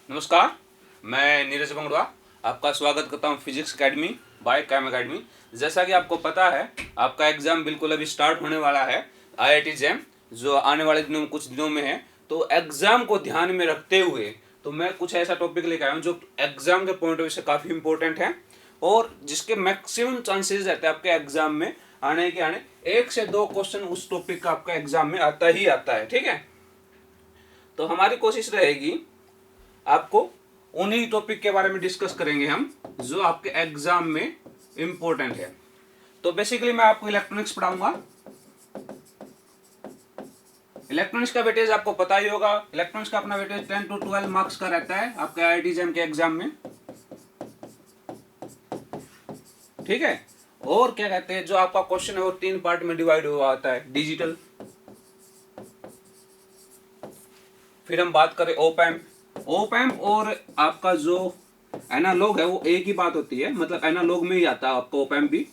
नमस्कार, मैं नीरज बंगड़वा आपका स्वागत करता हूं physics academy by Cam academy. जैसा कि आपको पता है, आपका एग्ज़ाम बिल्कुल अभी स्टार्ट होने वाला है, आईआईटी जैम, जो आने वाले दिनों में कुछ दिनों में है। तो एग्ज़ाम को ध्यान में रखते हुए तो मैं कुछ ऐसा टॉपिक लेकर आया हूँ जो एग्ज़ाम के पॉइंट ऑफ व्यू से काफ़ी इंपॉर्टेंट है और जिसके मैक्सिमम चांसेस रहते हैं आपके एग्ज़ाम में आने 1 से 2 क्वेश्चन उस टॉपिक का आपका एग्ज़ाम में आता ही आता है। ठीक है, तो हमारी कोशिश रहेगी आपको उन्हीं टॉपिक के बारे में डिस्कस करेंगे हम जो आपके एग्जाम में इंपॉर्टेंट है। तो बेसिकली मैं आपको इलेक्ट्रॉनिक्स पढ़ाऊंगा। इलेक्ट्रॉनिक्स का वेटेज आपको पता ही होगा, इलेक्ट्रॉनिक्स का अपना वेटेज 10 to 12 मार्क्स का रहता है आपके आईआईटी जैम के एग्जाम में। ठीक है, और क्या कहते हैं, जो आपका क्वेश्चन है वो 3 पार्ट में डिवाइड हुआ आता है। डिजिटल, फिर हम बात करें ओपैम्प और आपका जो एनालॉग है वो एक ही बात होती है, मतलब एनालॉग में ही आता है आपका ओपैम्प भी।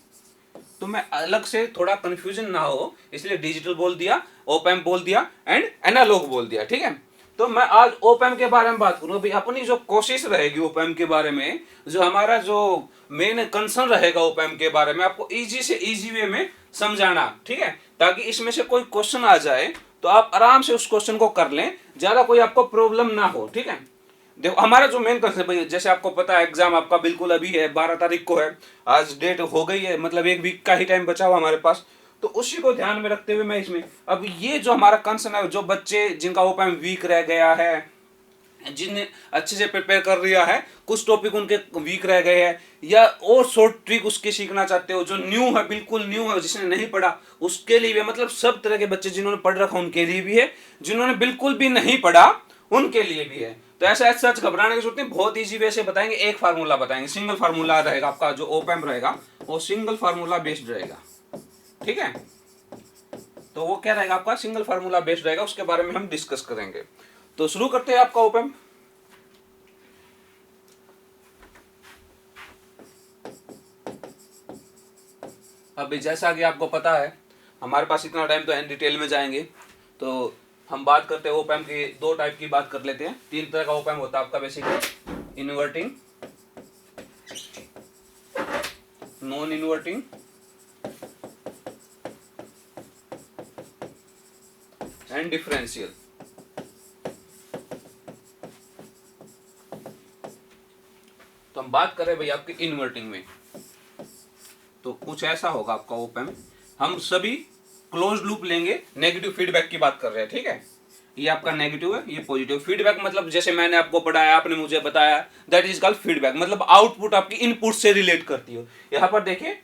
तो मैं अलग से थोड़ा कंफ्यूजन ना हो इसलिए डिजिटल बोल दिया, ओपैम्प बोल दिया एंड एनालॉग बोल दिया। ठीक है, तो मैं आज ओपैम्प के बारे में बात करूँ। अभी अपनी जो कोशिश रहेगी ओपैम्प के बारे में, जो हमारा जो मेन कंसर्न रहेगा ओपैम्प के बारे में, आपको इजी से इजी वे में समझाना। ठीक है, ताकि इसमें से कोई क्वेश्चन आ जाए तो आप आराम से उस क्वेश्चन को कर लें, ज्यादा कोई आपको प्रॉब्लम ना हो। ठीक है, देखो हमारा जो मेन कंसेप्ट है, जैसे आपको पता है एग्जाम आपका बिल्कुल अभी है, 12 तारीख को है, आज डेट हो गई है, मतलब 1 वीक का ही टाइम बचा हुआ हमारे पास। तो उसी को ध्यान में रखते हुए मैं इसमें अब ये जो हमारा कंसर्न है, जो बच्चे जिनका ओपन वीक रह गया है, जिनने अच्छे से प्रिपेयर कर लिया है, कुछ टॉपिक उनके वीक रह गए हैं, या और शॉर्ट ट्रिक उसके सीखना चाहते हो, जो न्यू है, बिल्कुल न्यू है, जिसने नहीं पढ़ा उसके लिए भी है। मतलब सब तरह के बच्चे, जिन्होंने पढ़ रखा उनके लिए भी है, जिन्होंने बिल्कुल भी नहीं पढ़ा उनके लिए भी है। तो ऐसा सच घबराने की जरूरत नहीं, बहुत ईजी वे से बताएंगे। एक फार्मूला बताएंगे, सिंगल फार्मूला रहेगा आपका, जो ओपैम्प रहेगा वो सिंगल फार्मूला बेस्ड रहेगा। ठीक है, तो वो क्या रहेगा आपका, सिंगल फार्मूला बेस्ड रहेगा, उसके बारे में हम डिस्कस करेंगे। तो शुरू करते हैं आपका ओपैम्प। अभी जैसा कि आपको पता है, हमारे पास इतना टाइम तो है, डिटेल में जाएंगे तो हम बात करते हैं ओपैम्प की। 2 टाइप की बात कर लेते हैं। 3 तरह का ओपैम्प होता है आपका basically, inverting, non inverting and differential. तो हम बात करें भाई आपकी इन्वर्टिंग में, तो कुछ ऐसा होगा आपका ओपैम्प। हम सभी क्लोज लूप लेंगे, नेगेटिव फीडबैक की बात कर रहे हैं। ठीक है, ये आपका नेगेटिव है, ये पॉजिटिव। फीडबैक मतलब जैसे मैंने आपको पढ़ाया, आपने मुझे बताया, दैट इज कॉल्ड फीडबैक। मतलब आउटपुट आपकी इनपुट से रिलेट करती हो। यहां पर देखिए,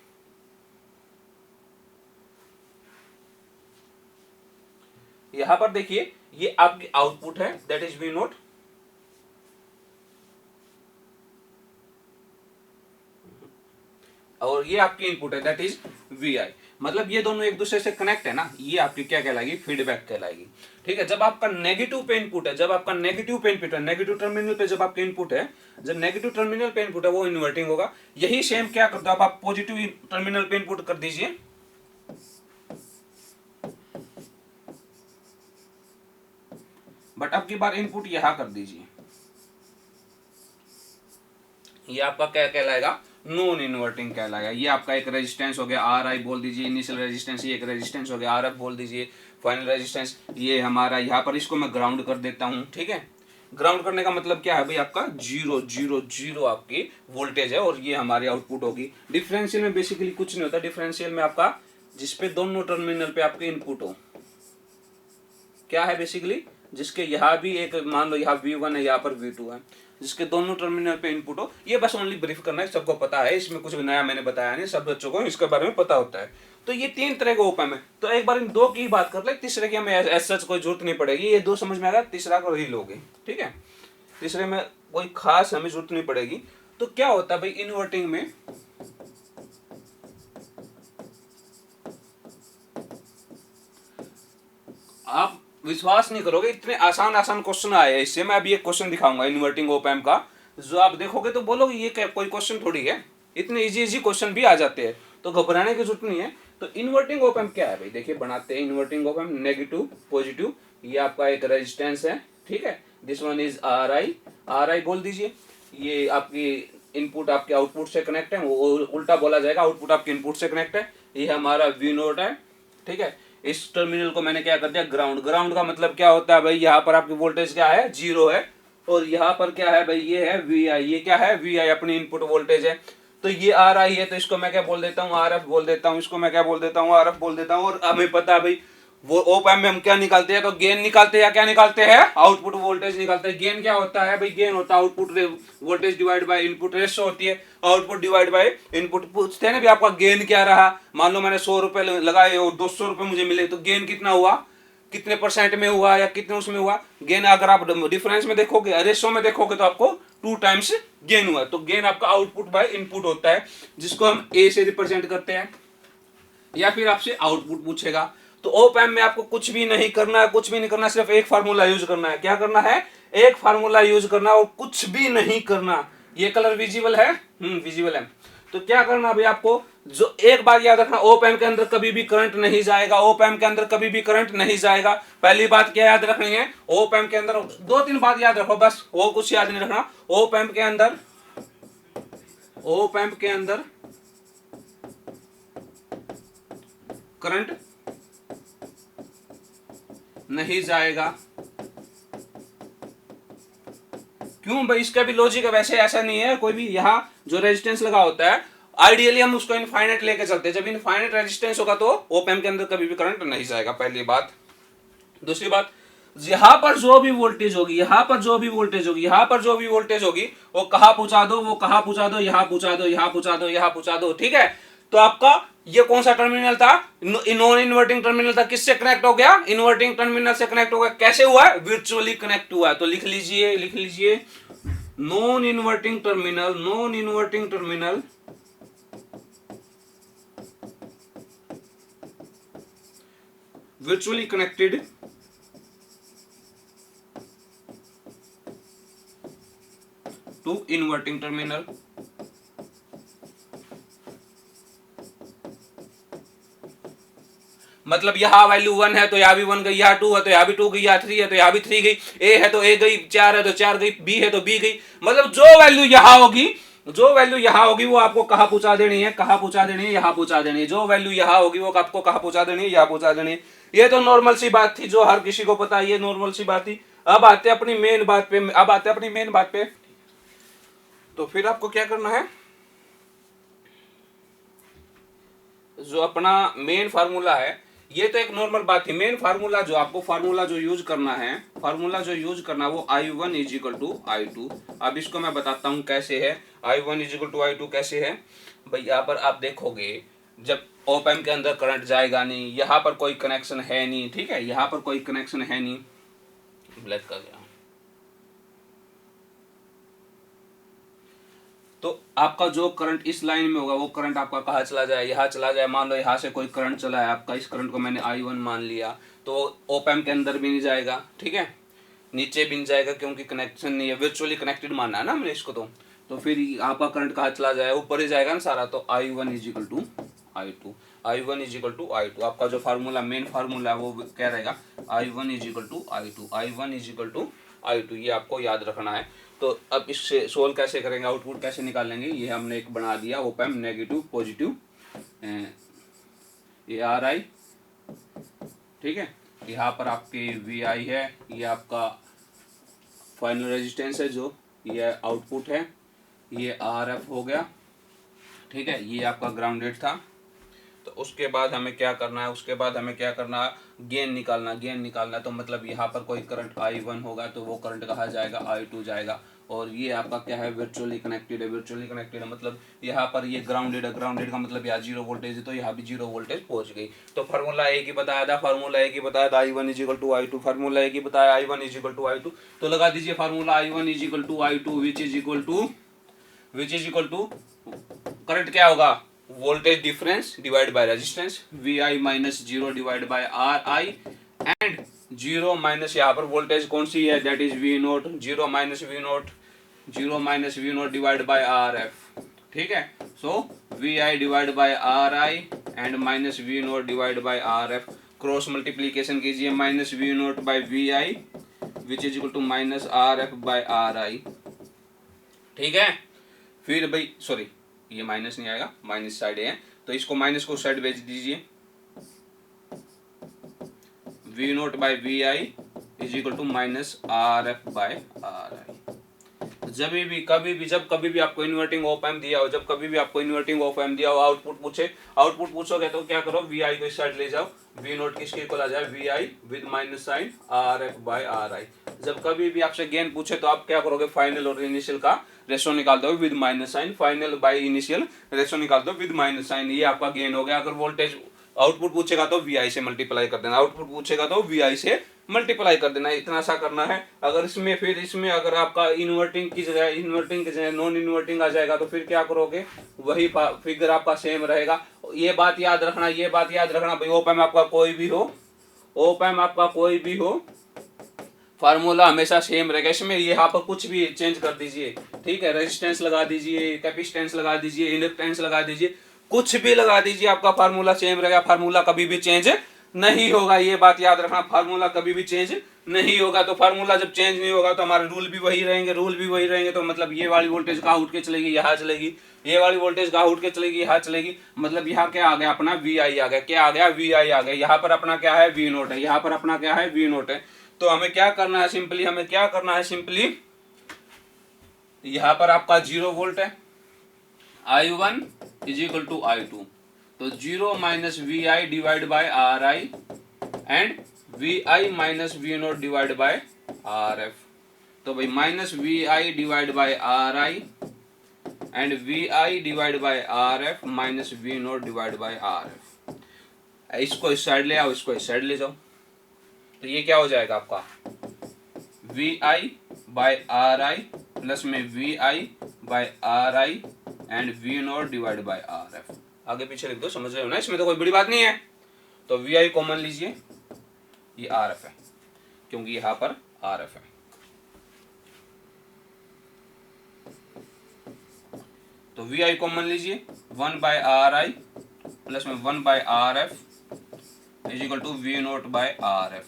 यहां पर देखिए, ये आपकी आउटपुट है, दैट इज वी नोट, और ये आपकी इनपुट है, दैट इज वी आई। मतलब ये दोनों एक दूसरे से कनेक्ट है ना, ये आपकी क्या कहलाएगी, फीडबैक कहलाएगी। ठीक है, जब आपका नेगेटिव पे इनपुट है, जब आपका नेगेटिव पे इनपुट है, नेगेटिव टर्मिनल पे जब आपका इनपुट है, जब नेगेटिव टर्मिनल पे इनपुट है वो इन्वर्टिंग होगा। यही सेम क्या करता है, अब आप पॉजिटिव टर्मिनल पे इनपुट कर दीजिए, बट अब की बार इनपुट यहां कर दीजिए, ये आपका क्या कहलाएगा, नॉन इन्वर्टिंग कहलाएगा। ये आपका एक रेजिस्टेंस हो गया, आर आई बोल दीजिए इनिशियल रेजिस्टेंस, ये एक रेजिस्टेंस हो गया, आर एफ बोल दीजिए फाइनल रेजिस्टेंस। ये हमारा यहाँ पर, इसको मैं ग्राउंड कर देता हूँ। ठीक है, ग्राउंड करने का मतलब क्या है भाई, आपका 0 0 0 आपकी वोल्टेज है, और ये हमारी आउटपुट होगी। डिफरेंशियल में बेसिकली कुछ नहीं होता, डिफरेंशियल में आपका जिसपे दोनों टर्मिनल पे आपके इनपुट हो, क्या है बेसिकली, जिसके यहाँ भी एक, मान लो यहाँ V1 है, यहाँ पर V2 है, जिसके दोनों टर्मिनल पे इनपुट हो। ये बस ओनली ब्रीफ करना है, सबको पता है, इसमें कुछ नया मैंने बताया नहीं, सब बच्चों को इसके बारे में पता होता है। तो ये 3 तरह के ओपैम्प है। तो एक बार इन 2 की बात कर ले, तीसरे की हमें ऐसा कोई जरूरत नहीं पड़ेगी, ये 2 समझ में आएगा, तीसरा को ही लोगे। ठीक है, तीसरे में कोई खास हमें जरूरत नहीं पड़ेगी। तो क्या होता है भाई इन्वर्टिंग में, आप विश्वास नहीं करोगे, इतने आसान आसान क्वेश्चन आए हैं इससे। मैं अभी एक क्वेश्चन दिखाऊंगा इन्वर्टिंग ओपैम्प का, जो आप देखोगे तो बोलोगे ये कोई क्वेश्चन थोड़ी है, इतने इजी इजी क्वेश्चन भी आ जाते हैं, तो घबराने की जरूरत नहीं है। तो इन्वर्टिंग ओपैम्प क्या है भाई, देखिए बनाते हैं इन्वर्टिंग ओपैम्प, नेगेटिव पॉजिटिव, ये आपका एक रेजिस्टेंस है। ठीक है, this one is are I, are आई बोल दीजिए। ये आपकी इनपुट आपके आउटपुट से कनेक्ट है, वो उल्टा बोला जाएगा, आउटपुट आपके इनपुट से कनेक्ट है। ये हमारा वी नोट है, ठीक है। इस टर्मिनल को मैंने क्या कर दिया ग्राउंड। ग्राउंड का मतलब क्या होता है भाई, यहाँ पर आपकी वोल्टेज क्या है, जीरो है, और यहाँ पर क्या है भाई, ये है वी आई। ये क्या है, वी आई अपनी इनपुट वोल्टेज है। तो ये आर आई है, तो इसको मैं क्या बोल देता हूँ, आर एफ बोल देता हूँ। इसको मैं क्या बोल देता हूँ, आर एफ बोल देता हूँ। और हमें पता है भाई वो ओप एम्प में हम क्या निकालते हैं, तो गेन निकालते हैं या क्या निकालते हैं, आउटपुट वोल्टेज निकालते हैं। गेन क्या होता है भाई, गेन होता है output voltage divide by input, ratio होती है आउटपुट डिवाइड बाय इनपुट। पूछते हैं ना भी आपका गेन क्या रहा, मान लो मैंने 100 रुपए लगाए और 200 रुपए मुझे मिले, तो गेन कितना हुआ, कितने परसेंट में हुआ या कितने उसमें हुआ गेन। अगर आप डिफरेंस में देखोगे, रेशो में देखोगे, तो आपको 2 टाइम्स गेन हुआ। तो गेन आपका आउटपुट बाय इनपुट होता है, जिसको हम ए से रिप्रेजेंट करते हैं। या फिर आपसे आउटपुट पूछेगा, तो ओप एम्प में आपको कुछ भी नहीं करना है, कुछ भी नहीं करना, सिर्फ एक फार्मूला यूज करना है। क्या करना है, एक फार्मूला यूज करना और कुछ भी नहीं करना। ये कलर विजिबल है, विजिबल है। तो क्या करना भाई आपको, जो एक बात याद रखना, ओप एम्प के अंदर कभी भी करंट नहीं जाएगा। ओप एम्प के अंदर कभी भी करंट नहीं जाएगा। पहली बात क्या याद रखनी है, ओप एम्प के अंदर 2-3 बात याद रखो बस, वो कुछ याद नहीं रखना। ओप एम्प के अंदर, ओप एम्प के अंदर करंट नहीं जाएगा। क्यों भाई, इसका भी लॉजिक है। वैसे ऐसा नहीं है, कोई भी यहाँ जो रेजिस्टेंस लगा होता है, आइडियली हम उसको इनफाइनाइट लेके चलते हैं। जब इनफाइनाइट रेजिस्टेंस होगा तो ओप एम्प के अंदर कभी भी करंट नहीं जाएगा, पहली बात। दूसरी बात, यहां पर जो भी वोल्टेज होगी, यहां पर जो भी वोल्टेज होगी, यहां पर जो भी वोल्टेज होगी, वो कहां पहुंचा दो, वो कहां पहुंचा दो, यहां पहुंचा दो, यहां पहुंचा दो, यहां पहुंचा दो, ठीक है। तो आपका ये कौन सा टर्मिनल था, नॉन इन्वर्टिंग टर्मिनल था। किससे कनेक्ट हो गया, इन्वर्टिंग टर्मिनल से कनेक्ट हो गया। कैसे हुआ है, वर्चुअली कनेक्ट हुआ है। तो लिख लीजिए, लिख लीजिए, non inverting terminal, non inverting terminal virtually connected to inverting terminal। मतलब यहाँ वैल्यू 1 है तो यहाँ भी 1 गई, यहाँ 2 है तो यहाँ भी 2 गई, यहाँ 3 है तो यहाँ भी 3 गई, ए है तो ए गई, 4 है तो 4 गई, बी है तो बी गई। मतलब जो वैल्यू यहाँ होगी, जो वैल्यू यहाँ होगी वो आपको कहाँ पहुंचा देनी है, कहाँ पहुंचा देनी है, यहाँ पहुंचा देनी है। जो वैल्यू यहाँ होगी वो आपको कहाँ पहुंचा देनी है, यहाँ पहुंचा देनी है। ये तो नॉर्मल सी बात थी, जो हर किसी को पता है, ये नॉर्मल सी बात थी। अब आते अपनी मेन बात पे, अब आते अपनी मेन बात पे। तो फिर आपको क्या करना है, जो अपना मेन फार्मूला है, ये तो एक नॉर्मल बात थी। मेन फार्मूला जो आपको, फार्मूला जो यूज करना है, फार्मूला जो यूज करना है वो I1 is equal to I2। अब इसको मैं बताता हूँ कैसे है। I1 is equal to I2 कैसे है भाई, यहाँ पर आप देखोगे, जब ओप एम्प के अंदर करंट जाएगा नहीं, यहाँ पर कोई कनेक्शन है नहीं, ठीक है, यहाँ पर कोई कनेक्शन है नहीं। ब्लैक कर गया, तो आपका जो करंट इस लाइन में होगा वो करंट आपका कहाँ चला जाए, यहाँ चला जाए। मान लो यहाँ से कोई करंट चला है आपका, इस करंट को मैंने I1 मान लिया, तो ओप एम्प के अंदर भी नहीं जाएगा, ठीक है, नीचे भी नहीं जाएगा, क्योंकि कनेक्शन नहीं है, वर्चुअली कनेक्टेड मानना है ना हमने इसको। तो फिर आपका करंट कहाँ चला जाए, ऊपर ही जाएगा ना सारा। तो I1 is equal to I2, I1 is equal to I2। आपका जो फार्मूला, मेन फार्मूला है वो क्या रहेगा, I1 is equal to I2, I1 is equal to I2। ये आपको याद रखना है। तो अब इससे सोल्व कैसे करेंगे, आउटपुट कैसे निकालेंगे, ये हमने एक बना दिया, ओप एम्प नेगेटिव पॉजिटिव, ये आर आई, ठीक है। यहाँ पर आपके वी आई है, ये आपका फाइनल रेजिस्टेंस है, जो ये आउटपुट है, ये आर एफ हो गया, ठीक है। ये आपका ग्राउंडेड था। तो उसके बाद हमें क्या करना है, उसके बाद हमें क्या करना है, गेन निकालना, गेन निकालना। तो मतलब यहाँ पर कोई करंट I1 होगा तो वो करंट कहाँ जाएगा, I2 जाएगा। और ये आपका क्या है, वर्चुअली कनेक्टेड है, वर्चुअली कनेक्टेड है, मतलब यहाँ पर ये ग्राउंडेड है, ग्राउंडेड का मतलब यहाँ जीरो वोल्टेज है, तो यहाँ भी जीरो वोल्टेज पहुंच गई। तो फार्मूला एक ही बताया था, फार्मूला एक ही बताया था, I1 is equal to I2, formula एक ही बताया, I1 is equal to I2। तो लगा दीजिए formula, I1 is equal to I2 which is equal to current क्या होगा, voltage difference divide by resistance, V I minus zero divide by R I, and zero minus यहाँ पर voltage कौन सी है, that is V naught, zero minus V naught divide by R F, ठीक है। So V I divide by R I and minus V naught divide by R F, cross multiplication कीजिए, minus V naught by V I, which is equal to minus R F by R I. ठीक है, फिर भाई sorry ये minus नहीं आएगा, minus side है तो इसको माइनस को साइड भेज दीजिए। V naught by V I is equal to minus R F by R I. जब भी कभी भी जब कभी भी आपको इन्वर्टिंग ऑप एम्प दिया हो, जब कभी भी आपको इन्वर्टिंग ऑप एम्प दिया हो, आउटपुट पूछे, आउटपुट पूछोगे तो क्या करो, वी आई को इस साइड ले जाओ, वी नोट किसके इक्वल आ जाए, V I with minus sign R F by R I. जब कभी भी आपसे गेन पूछे तो आप क्या करोगे, फाइनल और इनिशियल का रेशो निकाल दो with minus sign, final by initial ratio निकाल दो विद माइनस साइन, ये आपका गेन हो गया। अगर वोल्टेज आउटपुट पूछेगा तो वी आई से मल्टीप्लाई कर देना, आउटपुट पूछेगा तो वी आई से मल्टीप्लाई कर देना, इतना सा करना है। अगर इसमें फिर इसमें अगर आपका इन्वर्टिंग की जगह नॉन इन्वर्टिंग आ जाएगा तो फिर क्या करोगे, वही फिगर आपका सेम रहेगा। ये बात याद रखना, ये बात याद रखना भाई, ओप एम्प आपका कोई भी हो, ओप एम्प आपका कोई भी हो, फार्मूला हमेशा सेम रहेगा। इसमें यहाँ पर कुछ भी चेंज कर दीजिए, ठीक है, रेजिस्टेंस लगा दीजिए, कैपेसिटेंस लगा दीजिए, इंडक्टेंस लगा दीजिए, कुछ भी लगा दीजिए, आपका फार्मूला सेम रहेगा, फार्मूला कभी भी चेंज नहीं होगा। ये बात याद रखना, फार्मूला कभी भी चेंज नहीं होगा। तो फार्मूला जब चेंज नहीं होगा तो हमारे रूल भी वही रहेंगे, रूल भी वही रहेंगे। तो मतलब ये वाली वोल्टेज कहाँ उठ के चलेगी, यहाँ चलेगी, ये वाली वोल्टेज कहाँ उठ के चलेगी, यहाँ चलेगी। मतलब यहाँ क्या आ गया अपना, वी आई आ गया, क्या आ गया, वी आई आ गया। यहाँ पर अपना क्या है, वी नोट है, यहाँ पर अपना क्या है, वी नोट है। तो हमें क्या करना है, सिंपली हमें क्या करना है, सिंपली यहाँ पर आपका 0 वोल्ट है, I1 is equal to I2, तो 0 minus V I divide by R I and V I minus V naught divide by R F. तो भाई minus V I divide by R I and V I divide by R F minus V naught divide by R F. इसको इस side ले आओ, इसको इस side ले जाओ, तो ये क्या हो जाएगा आपका, V I by R I plus में V I by R I and V naught divide by R F. आगे पीछे लिख दो, समझ रहे हो ना, इसमें तो कोई बड़ी बात नहीं है। तो वी आई कॉमन लीजिए, ये आर एफ है क्योंकि यहां पर आर एफ है। तो वी आई कॉमन लीजिए, 1 बाय आर आई प्लस में 1 by R F is equal to V naught by R F.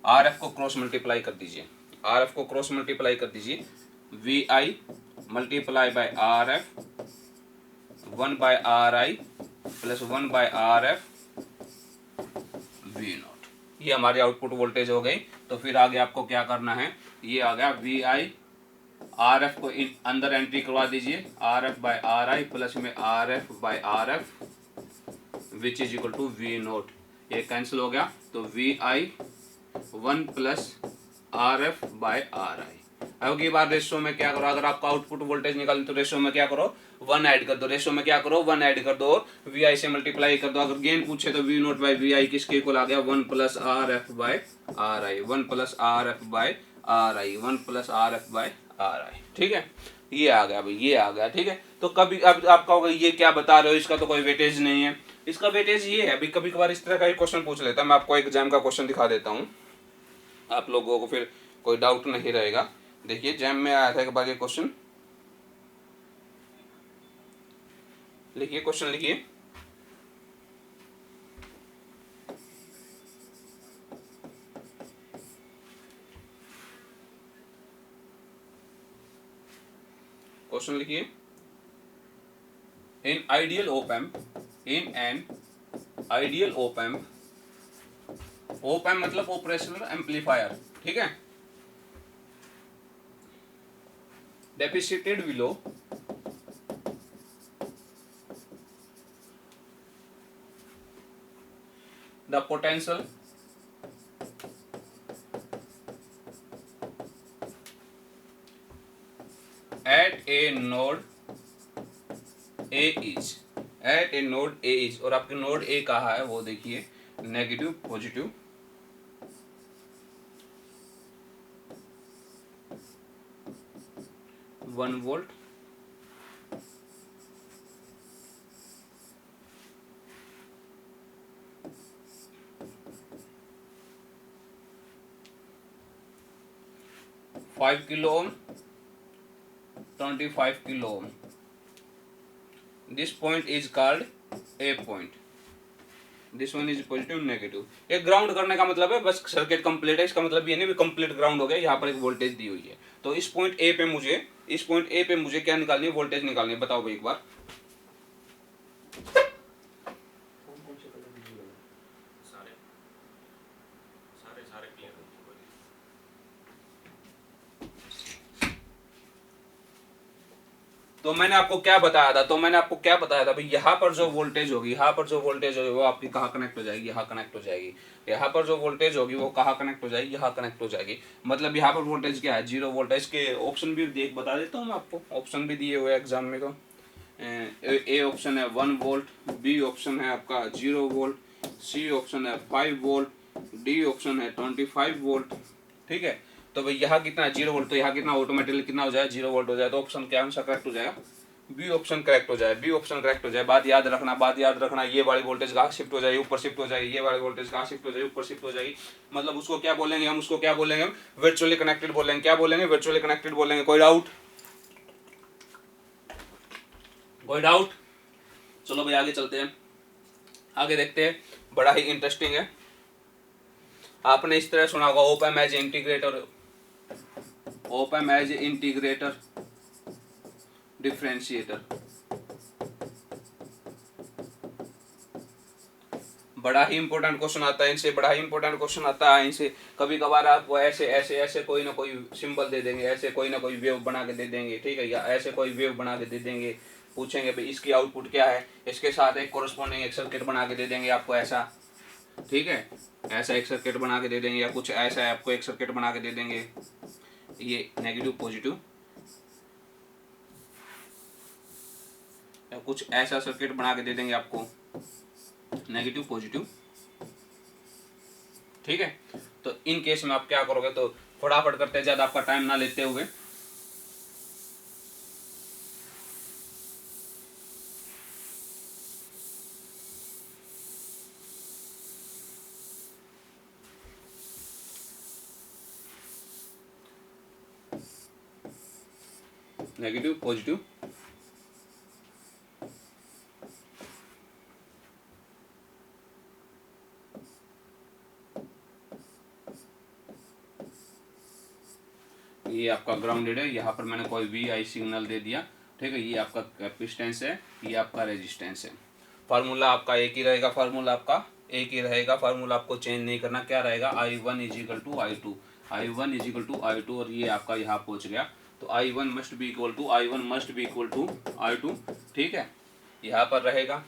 R F को क्रॉस मल्टीप्लाई कर दीजिए, आर एफ को क्रॉस मल्टीप्लाई कर दीजिए, V I multiply by R F 1 by R I plus 1 by R F V naught. ये हमारी output voltage हो गई। तो फिर आगे आपको क्या करना है, ये आ गया वी आई, आर एफ को अंदर एंट्री करवा दीजिए, R F by R I plus में R F by R F which is equal to V naught. ये कैंसिल हो गया, तो V I 1 plus R F by R I. अब की बार रेशो में क्या करो, अगर आपको आउटपुट वोल्टेज निकालनी तो रेशो में क्या करो, 1 ऐड कर दो, रेशो में क्या करो, 1 ऐड कर दो और वी आई से मल्टीप्लाई कर दो। अगर गेन पूछे तो V naught by V I किसके इक्वल आ गया, 1 plus R F by R I, 1 plus R F by R I, 1 plus R F by R I. ठीक है, ये आ गया भाई, ये आ गया। ठीक है, तो कभी अब आपका होगा ये क्या बता रहे हो, इसका तो कोई वेटेज नहीं है। इसका वेटेज ये है, अभी कभी कभार इस तरह का एक क्वेश्चन पूछ लेता है। मैं आपको एग्जाम का क्वेश्चन दिखा देता हूँ, आप लोगों को फिर कोई डाउट नहीं रहेगा। देखिए जैम में आया था एक बार ये क्वेश्चन, लिखिए क्वेश्चन लिखिए, क्वेश्चन लिखिए। In ideal op amp, in an ideal op amp, op amp मतलब ऑपरेशनल एम्पलीफायर, ठीक है, deposited below the potential at a node A is, at a node A is, और आपके नोड A कहाँ है वो देखिए, negative positive, one volt, five kilo ohm, 25 kilo ohm. This point is called A point. This one is positive negative. ये ground करने का मतलब है बस सर्किट कंप्लीट है, इसका मतलब ये नहीं कंप्लीट ग्राउंड हो गया, यहाँ पर एक वोल्टेज दी हुई है। तो इस पॉइंट ए पे मुझे क्या निकालनी है, वोल्टेज निकालनी है। बताओ भाई एक बार। तो मैंने आपको क्या बताया था भाई, यहाँ पर जो वोल्टेज होगी वो आपकी कहाँ कनेक्ट हो जाएगी, यहाँ कनेक्ट हो जाएगी। यहाँ पर जो वोल्टेज होगी वो कहाँ कनेक्ट हो जाएगी, यहाँ कनेक्ट हो जाएगी। मतलब यहाँ पर वोल्टेज क्या है, 0 वोल्टेज के ऑप्शन भी बता देता हूँ मैं आपको, ऑप्शन भी दिए हुए एग्जाम में। तो ए ऑप्शन है 1 वोल्ट, बी ऑप्शन है आपका 0 वोल्ट, सी ऑप्शन है 5 वोल्ट, डी ऑप्शन है 25 वोल्ट। ठीक है, तो भाई यहाँ कितना है 0 वोल्ट, तो यहाँ कितना ऑटोमेटिकली कितना हो जाए 0 वोल्ट हो जाए। तो ऑप्शन क्या आंसर करेक्ट हो जाएगा, बी ऑप्शन करेक्ट हो जाए, बी ऑप्शन करेक्ट हो जाए। बात याद रखना, ये वाली वोल्टेज कहाँ शिफ्ट हो जाएगी, ऊपर शिफ्ट हो जाएगी, ये वाली वोल्टेज कहाँ शिफ्ट हो जाएगी, ऊपर शिफ्ट हो जाएगी। मतलब उसको क्या बोलेंगे हम, वर्चुअली कनेक्टेड बोलेंगे। क्या बोलेंगे, वर्चुअली कनेक्टेड बोलेंगे। कोई डाउट? चलो भाई आगे चलते हैं, आगे देखते हैं। बड़ा ही इंटरेस्टिंग है। आपने इस तरह सुना होगा op amp as integrator, differentiator. बड़ा ही इंपॉर्टेंट क्वेश्चन आता है इनसे, कभी कभार आपको ऐसे कोई ना कोई सिंबल दे देंगे, ऐसे कोई ना कोई वेव बना के दे देंगे। ठीक है, या ऐसे कोई वेव बना के दे देंगे, पूछेंगे भाई इसकी आउटपुट क्या है, इसके साथ एक कोरस्पॉन्डिंग एक सर्किट बना के दे देंगे आपको ऐसा। ठीक है, ऐसा एक सर्किट बना के दे देंगे, या कुछ ऐसा आपको एक सर्किट बना के दे देंगे, ये नेगेटिव पॉजिटिव, या कुछ ऐसा सर्किट बना के दे देंगे आपको नेगेटिव पॉजिटिव। ठीक है, तो इन केस में आप क्या करोगे, तो फटाफट करते हैं ज्यादा आपका टाइम ना लेते हुए। नेगेटिव पॉजिटिव, ये आपका ग्राउंडेड है, यहाँ पर मैंने कोई वी आई सिग्नल दे दिया। ठीक है, ये आपका कैपेसिटेंस है, ये आपका रेजिस्टेंस है। फार्मूला आपका एक ही रहेगा, फार्मूला आपको चेंज नहीं करना। क्या रहेगा, I1 इजिकल टू I2, और ये आपका यहाँ पहुँच गया। तो I1 must be equal to I2। ठीक है, यहाँ पर रहेगा।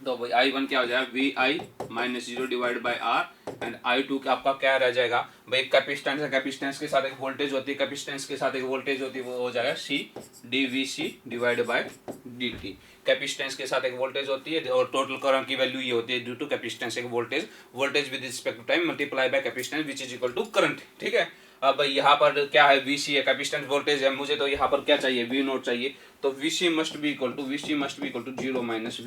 तो भाई I1 क्या हो जाएगा, VI minus 0 divide by R, and I2 का आपका क्या रह जाएगा भाई, कैपेसिटेंस है, कैपेसिटेंस के साथ एक वोल्टेज होती है, वो हो जाएगा C dVC divide by dt। Capacitance के साथ एक वोल्टेज होती है और टोटल करंट की वैल्यू ये होती है ड्यू टू कैपेसिटेंस, एक voltage with respect to time multiply by capacitance which is equal to current. ठीक है, अब यहाँ पर क्या है, VC है, कैपेसिटेंस वोल्टेज है, मुझे तो यहाँ पर क्या चाहिए, V नोट चाहिए। तो VC must be equal to 0 minus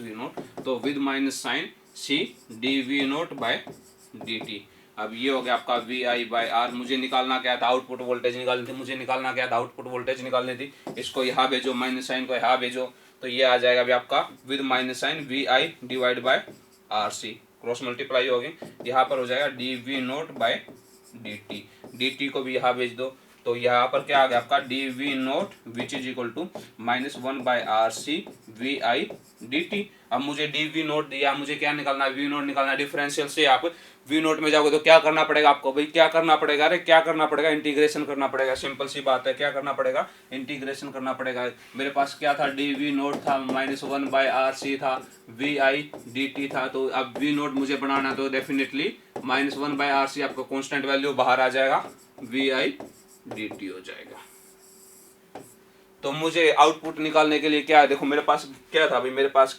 V naught, तो with minus sign C dV naught by dt। अब ये हो गया आपका VI बाय R। मुझे निकालना क्या था, आउटपुट वोल्टेज निकालनी थी, इसको यहाँ भेजो, माइनस साइन को यहाँ भेजो, तो ये आ जाएगा अभी आपका with minus sign VI divide by RC, cross multiply होगी, यहाँ पर हो जाएगा dV नोट बाय dt को भी यहाँ भेज दो। तो यहाँ पर क्या आ गया आपका dV naught which is equal to -1 by RC VI dt। अब मुझे dV नोट दिया, मुझे क्या निकालना है, V नोट निकालना है। डिफरेंशियल से आप V नोट में जाओगे तो क्या करना पड़ेगा आपको भाई, क्या करना पड़ेगा, इंटीग्रेशन करना पड़ेगा। सिंपल सी बात है, क्या करना पड़ेगा, इंटीग्रेशन करना पड़ेगा। मेरे पास क्या था, dV नोट था, -1 बाय RC था, VI dt था। तो अब V नोट मुझे बनाना, तो डेफिनेटली -1 बाय RC आपका कांस्टेंट वैल्यू बाहर आ जाएगा, VI dt हो जाएगा। तो मुझे आउटपुट निकालने के लिए क्या है, देखो मेरे पास क्या था भाई, मेरे पास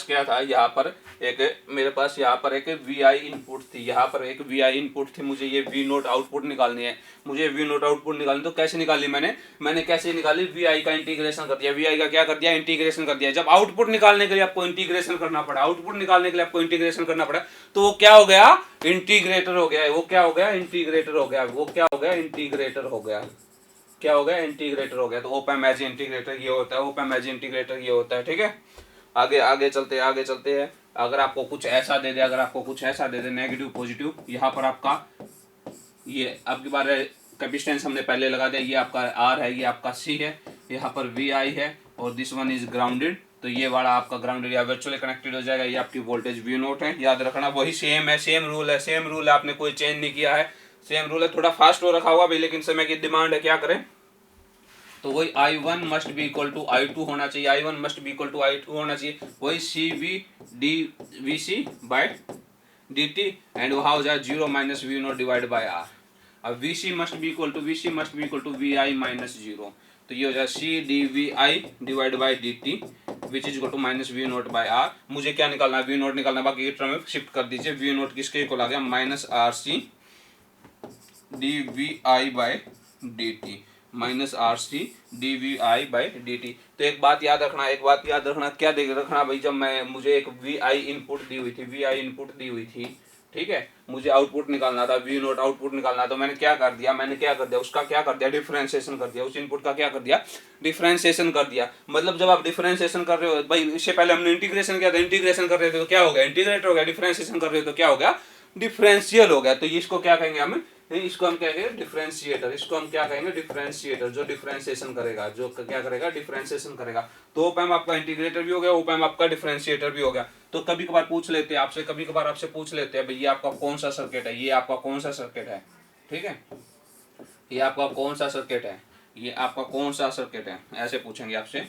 क्या था यहाँ पर एक VI इनपुट थी, मुझे ये V नोट आउटपुट निकालनी है। तो कैसे निकाली मैंने VI का इंटीग्रेशन कर दिया, इंटीग्रेशन कर दिया। जब आउटपुट निकालने के लिए आपको इंटीग्रेशन करना पड़ा, तो वो क्या हो गया, इंटीग्रेटर हो गया। तो ओप एम्प एज इंटीग्रेटर ये होता है, ठीक है। आगे आगे चलते हैं। अगर आपको कुछ ऐसा दे दे, अगर आपको कुछ ऐसा दे दे नेगेटिव पॉजिटिव, यहाँ पर आपका ये आपकी बार कैपेसिटेंस हमने पहले लगा दिया, ये आपका आर है, ये आपका सी है, यहाँ पर वी आई है और दिस वन इज ग्राउंडेड, तो ये वाला आपका ग्राउंडेड या वर्चुअली कनेक्टेड हो जाएगा। ये आपकी वोल्टेज वी नोट है, याद रखना वही सेम है, सेम रूल है, सेम रूल है, आपने कोई चेंज नहीं किया है, सेम रूल है। थोड़ा फास्ट हो रखा हुआ भाई, लेकिन समय की डिमांड है, क्या करें। तो वही I1 must be equal to I2 होना चाहिए, I1 must be equal to I2 होना चाहिए, वही CV D V C by D T, and वहाँ हो जाए 0 minus V naught divide by R. अब VC must be equal to V I minus 0, तो ये हो जाए C D V I divide by D T which is equal to minus V naught by R. मुझे क्या निकालना है, we note निकालना, बाकी ये टर्म में शिफ्ट कर दीजिए। वी नोट किसके इक्वल आ गया, minus R C D V I by D T, minus R C D V I by D T. तो एक बात याद रखना, क्या देख रखना भाई, जब मुझे एक वी आई इनपुट दी हुई थी, ठीक है, मुझे आउटपुट निकालना था, वी नोट आउटपुट निकालना था, तो मैंने क्या कर दिया, उसका क्या कर दिया, डिफरेंशिएशन कर दिया, उस इनपुट का क्या कर दिया, डिफरेंशिएशन कर दिया। मतलब जब आप डिफरेंशिएशन कर रहे हो भाई, इससे पहले हमने इंटीग्रेशन किया था, इंटीग्रेशन कर रहे थे तो क्या हो गया, इंटीग्रेटर हो गया, डिफरेंशिएशन कर रहे हो तो क्या हो गया, डिफरेंशियल हो गया। तो इसको क्या कहेंगे हम, इसको हम क्या कहेंगे, डिफरेंशिएटर। इसको हम क्या कहेंगे, डिफरेंशिएटर, जो डिफरेंशिएशन करेगा, जो क्या करेगा, डिफरेंशिएशन करेगा। तो ओप एम्प आपका इंटीग्रेटर भी हो गया, ओप एम्प आपका डिफरेंशिएटर भी हो गया। तो कभी कभार पूछ लेते हैं आपसे, पूछ लेते हैं भाई ये आपका कौन सा सर्किट है, ये आपका कौन सा सर्किट है, ठीक है, ये आपका कौन सा सर्किट है, ये आपका कौन सा सर्किट है, ऐसे पूछेंगे आपसे,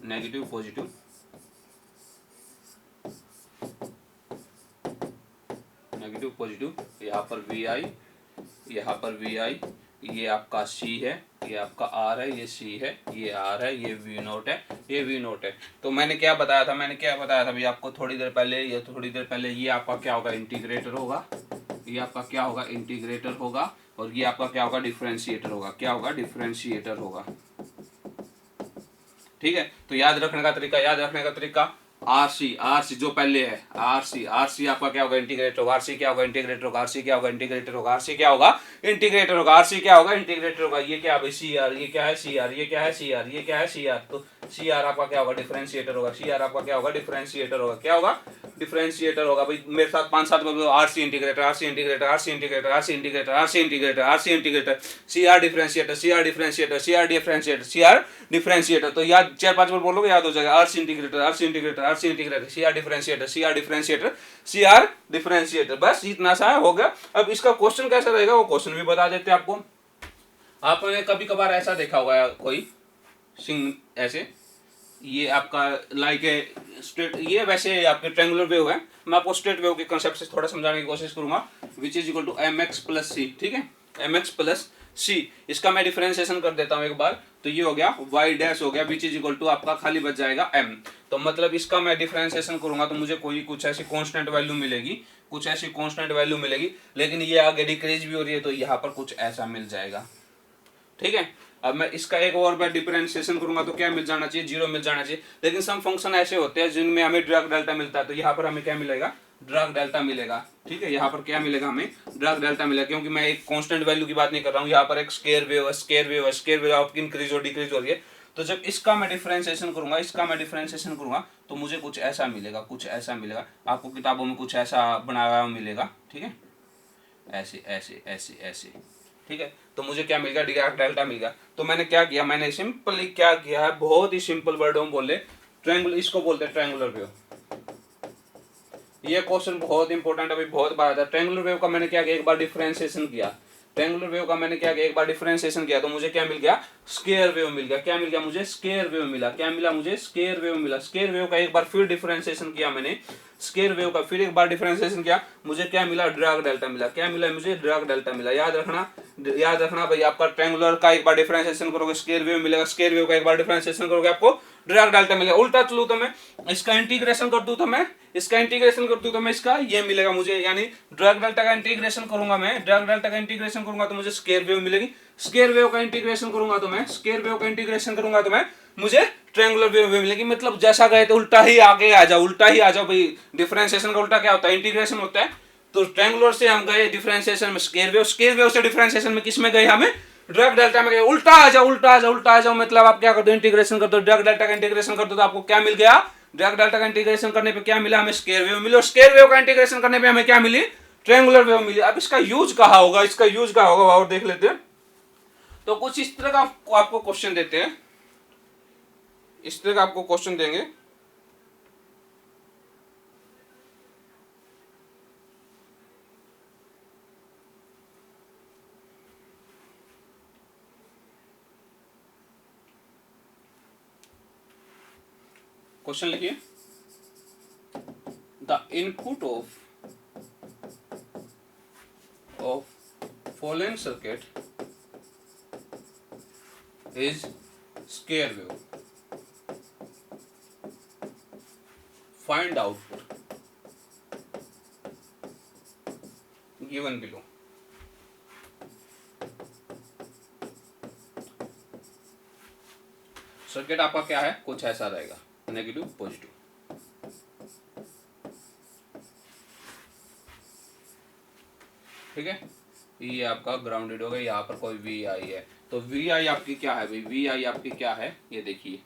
नेगेटिव पॉजिटिव, नेगेटिव पॉजिटिव, यहाँ पर वी आई, यहाँ पर वी आई, ये आपका सी है, ये आपका आर है, ये सी है, ये आर है, ये वी नोट है, ये वी नोट है। तो मैंने क्या बताया था, भाई आपको थोड़ी देर पहले, ये आपका क्या होगा, इंटीग्रेटर होगा, ये आपका क्या होगा, इंटीग्रेटर होगा, और ये आपका क्या होगा, डिफरेंशिएटर होगा, क्या होगा, डिफरेंशिएटर होगा, ठीक है। तो याद रखने का तरीका, आरसी जो पहले है, आरसी आपका क्या होगा, इंटीग्रेटर होगा, आरसी क्या होगा, इंटीग्रेटर होगा, आरसी क्या होगा, इंटीग्रेटर होगा, आरसी क्या होगा, इंटीग्रेटर होगा, आरसी क्या होगा, इंटीग्रेटर होगा। ये क्या है, सी आर, ये क्या है, सी आर, ये क्या है, सी आर, ये क्या है, सी आर। तो सी आर आपका क्या होगा, डिफरेंशिएटर होगा, सी आर आपका क्या होगा, डिफरेंशिएटर होगा, क्या होगा, डिफरेंशिएटर होगा। भाई मेरे साथ 5-7 बार R C integrator, R C integrator, R C integrator, R C integrator, R C integrator, R C integrator, C R differentiator, C R differentiator, C R differentiator, C R differentiator. तो याद 4-5 बार बोलोगे, याद हो जाएगा, R C integrator, R C integrator, R C integrator, C R differentiator, C R differentiator, C R differentiator. बस इतना सा हो गया। अब इसका क्वेश्चन कैसा रहेगा, वो क्वेश्चन भी बता देते हैं आपको। आपने कभी कभार ऐसा देखा होगा, कोई सिंग ऐसे, ये आपका लाइक स्ट्रेट, ये वैसे आपके ट्रायंगुलर वेव है, मैं आपको स्ट्रेट वेव के कांसेप्ट से थोड़ा समझाने की कोशिश करूंगा। Which is equal to M X plus C, ठीक है, एम एक्स प्लस सी। इसका मैं डिफरेंशिएशन कर देता हूं एक बार, तो ये हो गया वाई डैश हो गया, विच इज इक्वल टू आपका खाली बच जाएगा एम। तो मतलब इसका मैं डिफरेंशिएशन करूंगा तो मुझे कुछ ऐसी कांस्टेंट वैल्यू मिलेगी, लेकिन ये आगे डिक्रीज भी हो रही है, तो यहाँ पर कुछ ऐसा मिल जाएगा, ठीक है। अब मैं इसका एक और बार डिफरेंशिएशन करूंगा तो क्या मिल जाना चाहिए, 0 मिल जाना चाहिए। लेकिन सम फंक्शन ऐसे होते हैं जिनमें हमें ड्रग डेल्टा मिलता है, तो यहाँ पर हमें क्या मिलेगा, ड्रग डेल्टा मिलेगा, ठीक है। यहाँ पर क्या मिलेगा, हमें ड्रग डेल्टा मिलेगा, क्योंकि मैं एक कांस्टेंट वैल्यू की बात नहीं कर रहा हूँ, यहाँ पर एक स्केयर वेव आपकी इंक्रीज और डिक्रीज हो रही है। तो जब इसका मैं डिफरेंशिएशन करूंगा, तो मुझे कुछ ऐसा मिलेगा, आपको किताबों में कुछ ऐसा बनाया हुआ मिलेगा, ठीक है, ऐसे, ठीक है। तो मुझे क्या मिल गया, ड्रग डेल्टा मिल गया। तो मैंने क्या किया, मैंने सिंपली क्या किया है, बहुत ही सिंपल वर्डों में बोले, ट्रायंगुलर, इसको बोलते हैं ट्रायंगुलर वेव। ये क्वेश्चन बहुत इंपॉर्टेंट है भाई, बहुत बार आता है। ट्रायंगुलर वेव का मैंने क्या किया, एक बार डिफरेंशिएशन किया, तो मुझे क्या मिल गया, स्केयर वेव मिल गया। मुझे स्केयर वेव मिला। स्केयर वेव का एक बार फिर डिफरेंशिएशन किया मैंने, मुझे क्या मिला, ड्रग डेल्टा मिला। याद रखना भाई, आपका ट्रायंगुलर का एक बार डिफरेंशिएशन करोगे स्केयर वेव मिलेगा, स्केयर वेव का एक बार डिफरेंशिएशन करोगे आपको ड्रग डेल्टा मिलेगा। उल्टा चलूं तो मैं इसका इंटीग्रेशन कर दूं तो मैं इसका ये मिलेगा मुझे, यानी ड्रग डेल्टा का इंटीग्रेशन करूंगा तो मुझे स्केयर वेव मिलेगी। स्केयर वेव का इंटीग्रेशन करूंगा तो मैं मुझे ट्रायंगुलर वेव मिलेगी। मतलब जैसा गए तो उल्टा ही आगे आ जाओ, भाई डिफरेंशिएशन का उल्टा क्या होता है, इंटीग्रेशन होता है। तो ट्रायंगुलर से हम गए डिफरेंशिएशन में स्केयर वेव से डिफरेंशिएशन में किस में गए, हमें ड्रग डेल्टा में उल्टा आ जाओ, उल्टा आ जाओ, उल्टा आ जाओ, मतलब आप क्या कर दो, इंटीग्रेशन कर दो, ड्रग डेल्टा का इंटीग्रेशन कर दो तो आपको क्या मिल गया, ड्रग डेल्टा का इंटीग्रेशन करने पे क्या मिला हमें, स्क्वायर वेव मिली, और स्क्वायर वेव का इंटीग्रेशन करने पे हमें क्या मिली, ट्रायंगुलर वेव मिली। अब इसका यूज कहाँ होगा, इसका यूज कहाँ होगा और देख लेते हैं। तो कुछ इस तरह का आपको क्वेश्चन देते हैं, इस तरह का आपको क्वेश्चन देंगे। क्वेश्चन लिखिए, the input of following circuit is square wave, find output given below. Circuit आपका क्या है, कुछ ऐसा रहेगा, नेगेटिव पॉजिटिव, ठीक है। ये आपका ग्राउंडेड होगा, यहाँ पर कोई वी आई है, तो वी आई आपकी क्या है भाई, वी आई आपकी क्या है, ये देखिए,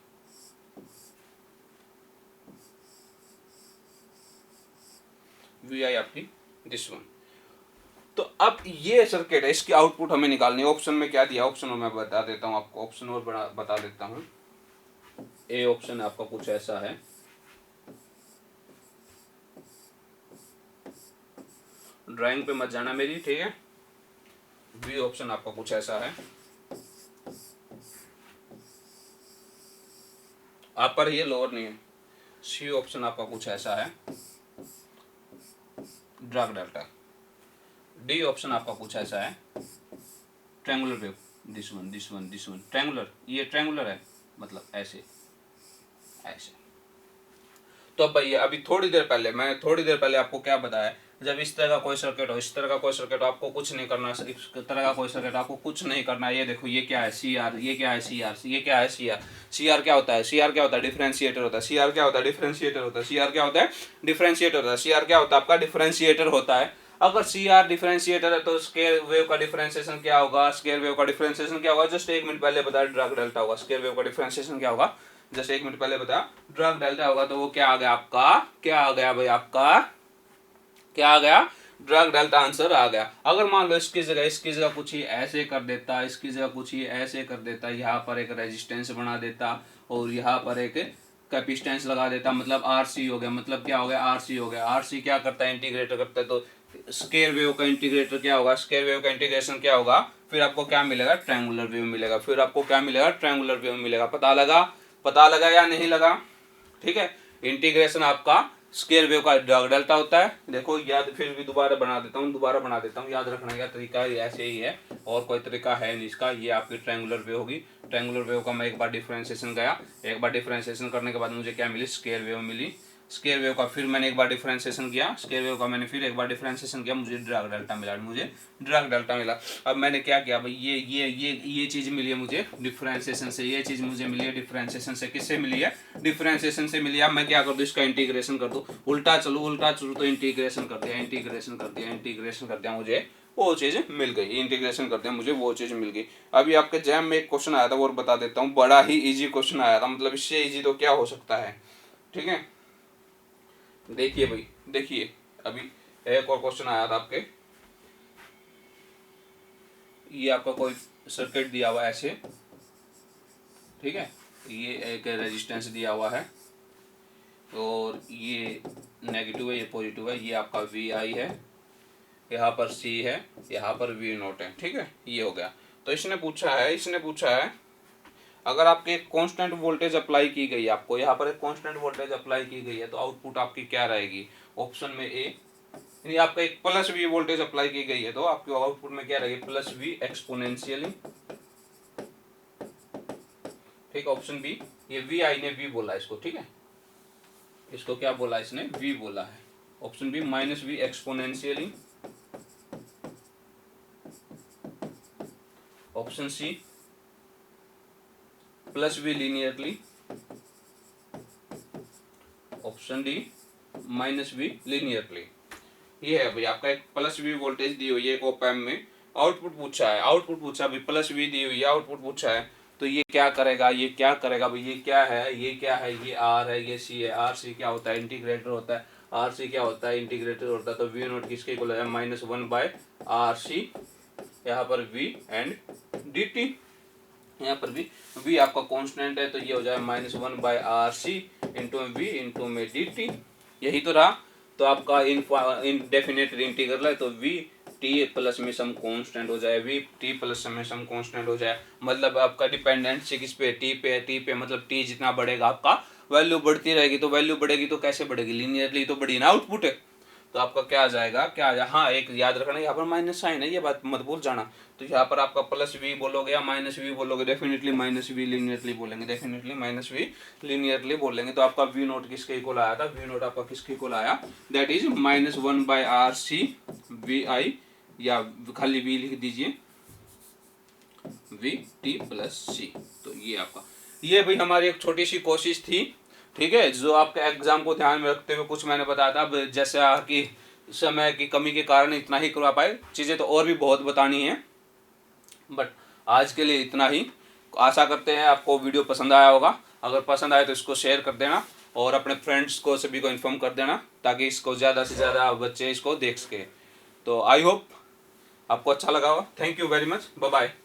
वी आई आपकी दिस वन। तो अब ये सर्किट है, इसकी आउटपुट हमें निकालनी है। ऑप्शन में क्या दिया, ऑप्शन में बता देता हूँ आपको, ऑप्शन और बता देता हूँ। ए ऑप्शन आपका कुछ ऐसा है, ड्राइंग पे मत जाना मेरी, ठीक है। बी ऑप्शन आपका कुछ ऐसा है, आप पर ये लोअर नहीं है। सी ऑप्शन आपका कुछ ऐसा है, ड्रग डेल्टा। डी ऑप्शन आपका कुछ ऐसा है, triangular wave, this one this one this one, triangular, ये ट्रायंगुलर है, मतलब ऐसे ऐसे। तो अब भैया अभी थोड़ी देर पहले आपको क्या बताया, जब इस तरह का कोई सर्किट हो, इस तरह का कोई सर्किट हो, आपको कुछ नहीं करना, इस तरह का कोई सर्किट आपको कुछ नहीं करना। ये देखो, ये क्या है सी आर, ये क्या है सी आर, ये क्या है सी आर। सी आर क्या होता है, सी आर क्या होता है, डिफरेंशिएटर होता है। सी आर क्या होता है, डिफरेंशिएटर होता है। सी आर क्या होता है, डिफरेंशिएटर होता है। सी आर क्या होता है, आपका डिफरेंशिएटर होता है। अगर सी आर डिफरेंशिएटर है तो स्केयर वेव का डिफरेंशिएशन क्या होगा, स्केयर वेव का डिफरेंशिएशन क्या होगा, जस्ट 1 मिनट पहले बताया, ड्रग डेल्टा होगा। स्केयर वेव का डिफरेंशिएशन क्या होगा, जस्ट 1 मिनट पहले बताया, ड्रग डेल्टा होगा। तो वो क्या आ गया आपका, क्या आ गया भाई आपका, क्या आ गया, ड्रग डेल्टा आंसर आ गया। अगर मान लो इसकी जगह कुछ ही ऐसे कर देता, इसकी जगह कुछ ही ऐसे कर देता, यहाँ पर एक रेजिस्टेंस बना देता और यहाँ पर एक कैपेसिटेंस लगा देता, मतलब आरसी हो गया, मतलब क्या हो गया, आरसी हो गया। आरसी क्या करता है, इंटीग्रेटर करता है। तो स्क्वायर वेव का इंटीग्रेटर क्या होगा, स्क्वायर वेव का इंटीग्रेशन क्या होगा, फिर आपको क्या मिलेगा, ट्रायंगुलर वेव मिलेगा। फिर आपको क्या मिलेगा, ट्रायंगुलर वेव मिलेगा। पता लगा या नहीं लगा, ठीक है। इंटीग्रेशन आपका स्क्वायर वेव का ड्रग डेल्टा होता है। देखो याद, फिर भी दोबारा बना देता हूँ, याद रखने का तरीका ऐसे ही है, और कोई तरीका है नहीं इसका। ये आपकी ट्रायंगुलर वेव होगी। ट्रायंगुलर वेव का मैं एक बार डिफरेंशिएशन गया, एक बार डिफरेंशिएशन करने के बाद मुझे क्या मिली, स्क्वायर वेव मिली। स्क्वायर वेव का फिर मैंने एक बार डिफरेंशिएशन किया, स्क्वायर वेव का मैंने फिर एक बार डिफरेंशिएशन किया, मुझे ड्रग डेल्टा मिला। अब मैंने क्या किया भाई, ये चीज मिली है मुझे डिफरेंशिएशन से, ये चीज मुझे मिली है डिफरेंशिएशन से। किससे मिली है, डिफरेंशिएशन से मिली है। अब मैं क्या कर दूं, इसका इंटीग्रेशन कर दूं, उल्टा चलू तो इंटीग्रेशन कर दिया, मुझे वो चीज मिल गई। इंटीग्रेशन करते हैं, मुझे वो चीज मिल गई। अभी आपके जैम में एक क्वेश्चन आया था, वो बता देता हूँ, बड़ा ही इजी क्वेश्चन आया था, मतलब इससे इजी तो क्या हो सकता है, ठीक है। देखिए भाई, देखिए अभी एक और क्वेश्चन आया था आपके, ये आपका कोई सर्किट दिया हुआ है ऐसे, ठीक है। ये एक रेजिस्टेंस दिया हुआ है और ये नेगेटिव है, ये पॉजिटिव है। ये आपका वी आई है, यहाँ पर सी है, यहाँ पर वी नोट है, ठीक है। ये हो गया। तो इसने पूछा है अगर आपके कांस्टेंट वोल्टेज अप्लाई की गई है, आपको यहाँ पर एक कांस्टेंट वोल्टेज अप्लाई की गई है, तो आउटपुट आपकी क्या रहेगी। ऑप्शन में ए, यानी आपका एक प्लस वी वोल्टेज अप्लाई की गई है, तो आपके आउटपुट में क्या रहेगी, प्लस वी एक्सपोनेंशियली, ठीक। ऑप्शन बी, ये वी आई ने वी बोला इसको, ठीक है, इसको क्या बोला इसने, वी बोला है। Option B minus V exponentially. Option C plus V linearly. Option D minus V linearly. ये है भाई आपका एक प्लस वी वोल्टेज दी हुई है एक ओप एम्प में, आउटपुट पूछा है, आउटपुट पूछा भाई, प्लस वी दी हुई है, आउटपुट पूछा है, तो ये क्या करेगा, ये क्या करेगा भाई, ये क्या है, ये क्या है, ये आर है, ये सी है। आर सी क्या होता है, इंटीग्रेटर होता है। आर सी क्या होता है, इंटीग्रेटर होता है। तो वी नोट किसके इक्वल है, -1/RC, यहाँ पर वी एंड डी टी, यहाँ पर भी v आपका कांस्टेंट है, तो ये हो जाए -1/RC इंटू वी इंटू में डी टी, यही तो रहा। तो आपका इनडेफिनेट इंटीग्रल है, तो वी टी प्लस में सम कांस्टेंट हो जाए, वी टी प्लस में सम कांस्टेंट हो जाए। मतलब आपका डिपेंडेंसी किस पे, टी पे है। टी पे मतलब टी जितना बढ़ेगा आपका वैल्यू बढ़ती रहेगी। तो वैल्यू बढ़ेगी तो कैसे बढ़ेगी, लीनियरली तो बढ़ी ना, आउटपुट है। तो आपका क्या आ जाएगा, क्या आ जाएगा, हाँ एक याद रखना, यहाँ पर माइनस साइन है, ये बात मत भूल जाना। तो यहाँ पर आपका प्लस वी बोलोगे या माइनस वी बोलोगे, डेफिनेटली माइनस वी लीनियरली बोलेंगे, डेफिनेटली माइनस वी लीनियरली बोलेंगे। तो आपका वी नोट किसके इक्वल आया था, वी नोट आपका किसके इक्वल आया, दैट इज -1/RC वी आई, या खाली वी लिख दीजिए, वी टी प्लस सी। तो ये आपका, ये भाई हमारी एक छोटी सी कोशिश थी, ठीक है, जो आपके एग्जाम को ध्यान में रखते हुए कुछ मैंने बताया था। अब जैसा कि समय की कमी के कारण इतना ही करवा पाए, चीज़ें तो और भी बहुत बतानी है, बट आज के लिए इतना ही। आशा करते हैं आपको वीडियो पसंद आया होगा। अगर पसंद आए तो इसको शेयर कर देना और अपने फ्रेंड्स को सभी को इन्फॉर्म कर देना, ताकि इसको ज़्यादा से ज़्यादा बच्चे इसको देख सके। तो आई होप आपको अच्छा लगा होगा। Thank you very much, bye bye.